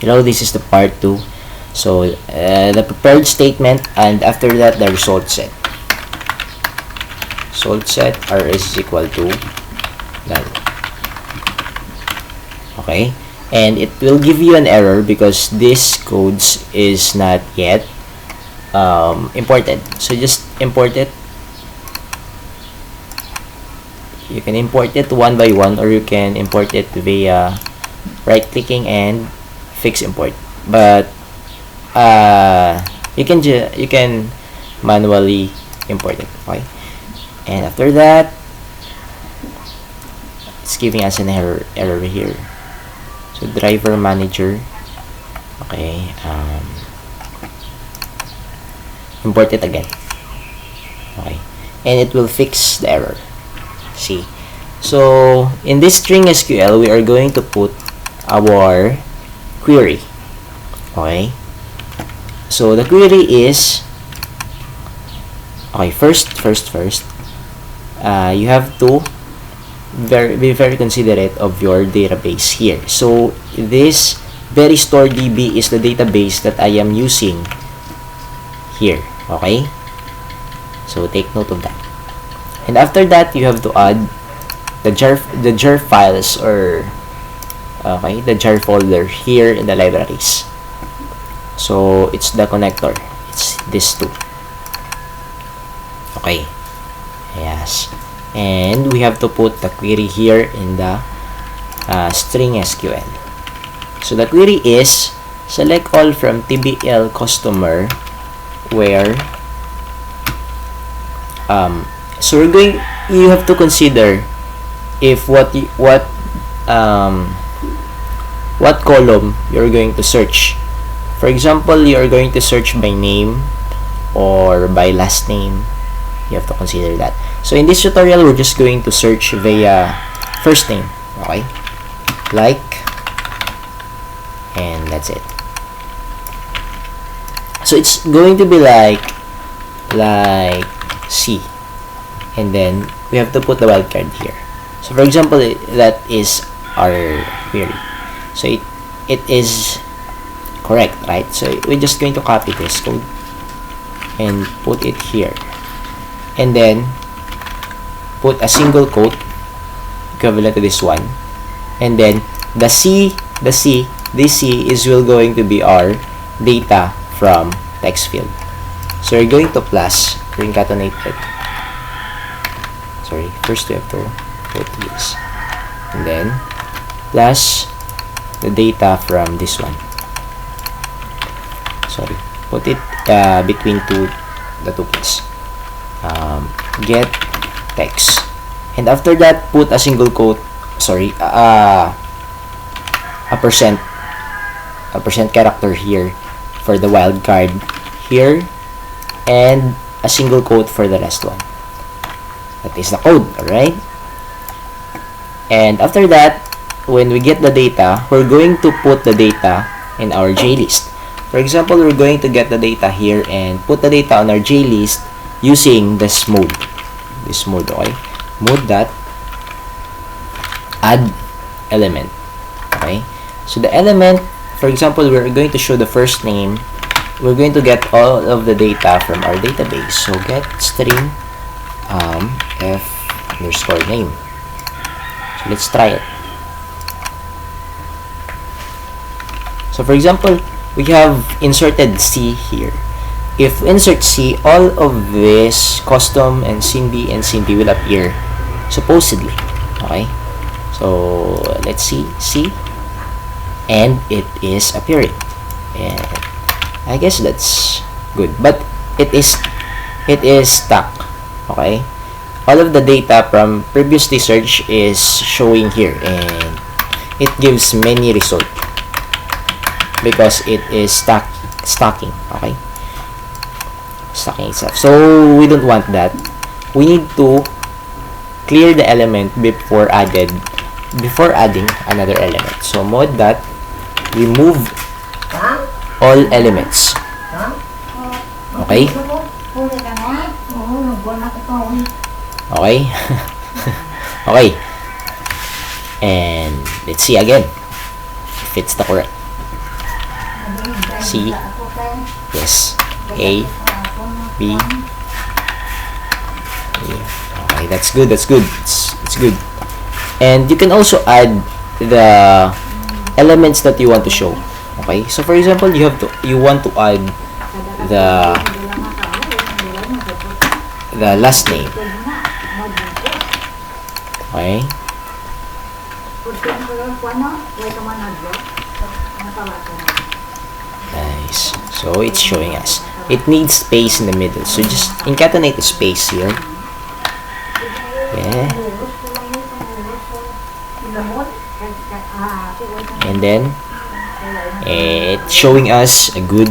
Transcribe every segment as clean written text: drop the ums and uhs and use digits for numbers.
This is the part 2. So the prepared statement, and after that the result set. Result set rs is equal to null. Okay, and it will give you an error because this codes is not yet imported. So just import it. You can import it one by one, or you can import it via right clicking and fix import. But you can manually import it. Okay, and after that, it's giving us an error here. So driver manager. Okay, import it again. Okay, and it will fix the error. See, so in this string SQL, we are going to put our query. Okay, so the query is, okay, first you have to be very considerate of your database here. So this very store DB is the database that I am using here. Okay, so take note of that. And after that, you have to add the jar files, or the jar folder here in the libraries. So it's the connector. It's this two. Okay. Yes. And we have to put the query here in the string SQL. So the query is select all from TBL customer where so you have to consider if what column you're going to search. For example, you are going to search by name or by last name. You have to consider that. So in this tutorial, we're just going to search via first name. Okay, like, and that's it. So it's going to be like C, and then we have to put the wildcard here. So for example, that is our query. So it is correct, right? So we're just going to copy this code and put it here, and then put a single quote equivalent to this one, and then this C is going to be our data from text field. So we're going to plus concatenate it. Sorry, first we have to put this, and then plus the data from this one. Sorry, put it between the two keys. Get text, and after that put a single quote. Sorry, a percent character here for the wildcard here, and a single quote for the last one. That is the code. Alright, and after that, when we get the data, we're going to put the data in our JList. For example, we're going to get the data here and put the data on our JList using this mode. Okay, mode dot add element. Okay, so the element, for example, we're going to show the first name. We're going to get all of the data from our database. So get string f underscore name. So let's try it. So for example, we have inserted C here. If we insert C, all of this custom and scene B and scene D will appear supposedly. Okay, so let's see C, and it is appearing, and I guess that's good, but it is stuck. Okay, all of the data from previously search is showing here, and it gives many results because it is stacking. Okay, stacking itself. So we don't want that. We need to clear the element before adding another element. So mode dot remove all elements. Okay. Okay. Okay. And let's see again if it's the correct. C. Yes. A, B, E. Okay, that's good. That's good. It's good. And you can also add the elements that you want to show. Okay. So for example, you want to add the last name. Okay. Nice. So it's showing us. It needs space in the middle. So just concatenate the space here. Yeah. And then it's showing us a good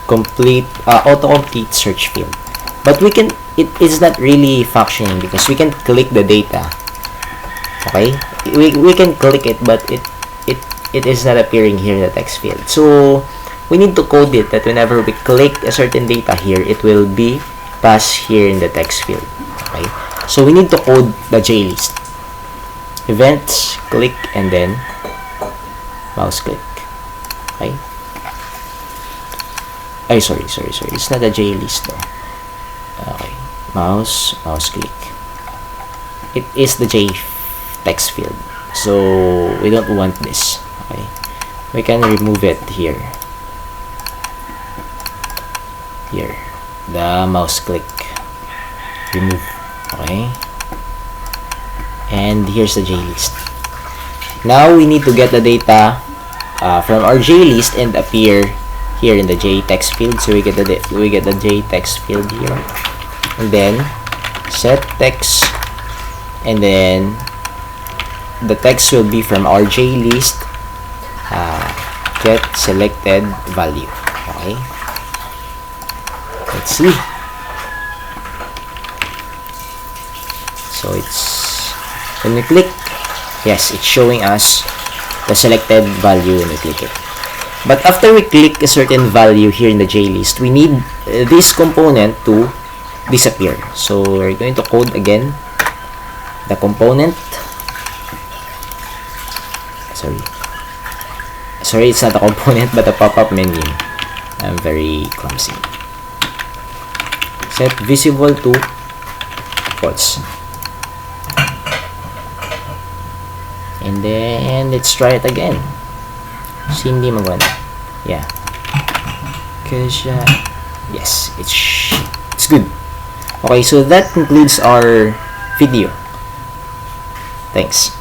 complete autocomplete search field. But it is not really functioning because we can click the data. Okay, we can click it, but it is not appearing here in the text field. So we need to code it that whenever we click a certain data here, it will be passed here in the text field. Okay, so we need to code the JList. Events, click, and then mouse click. Okay. Sorry. It's not a JList though. Okay, mouse click. It is the J text field, so we don't want this. Okay, we can remove it here. Here, the mouse click, remove. Okay, and here's the JList. Now we need to get the data from our JList and appear here in the J text field. So we get the J text field here, and then set text, and then the text will be from our JList get selected value. Okay, let's see. So it's when we click, yes, it's showing us the selected value when we click it. But after we click a certain value here in the JList, we need this component to disappear. So we're going to code again the component. Sorry, it's not a component but a pop-up menu. I'm very clumsy. Set visible to false. And then let's try it again. Hindi maganda. Yeah. Cause yes, it's good. Okay, so that concludes our video. Thanks.